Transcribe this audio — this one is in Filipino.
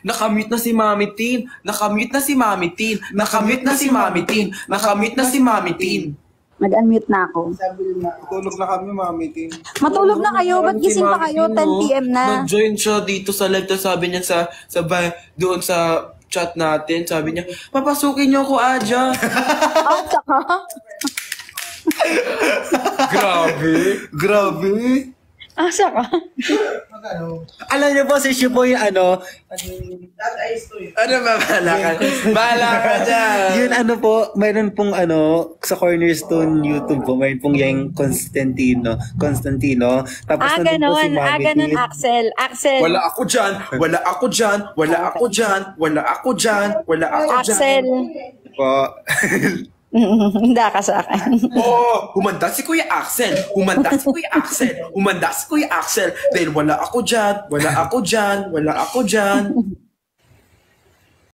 Nakamute na si Mami Tin. Nakamute na si Mami Tin. Nakamute na si Mami Tin. Nakamute na si Mami Tin. Nag-unmute na ako. Tulog na kami, Mami Tin. Matulog na kayo, ba't Si gising pa Mami kayo? Tin, 10 p.m. na. Nag-join siya dito sa live. Tapos sabi niya doon sa chat natin. Sabi niya, papasukin niyo ako, Aja. Ah, saka? Grabe. Grabe. Ah, saka? Alam niyo po, si Shibo yung ano, Ano ba, bahala ka? Bahala ka dyan. yun ano po, mayroon pong ano, sa Cornerstone YouTube po, mayroon pong yung Constantino. Tapos Ah, nandun po si ganon. Ah, Mami ganon, Tin. Axel. Axel. Wala ako dyan. Wala ako dyan. Wala ako dyan. Wala ako dyan. Wala ako dyan. Axel. Po. Hindi ka sa akin. Oo, humanda si Kuya Axel. Humanda si Kuya Axel. Humanda si Kuya Axel. Dahil wala ako dyan. Wala ako dyan. Wala ako dyan.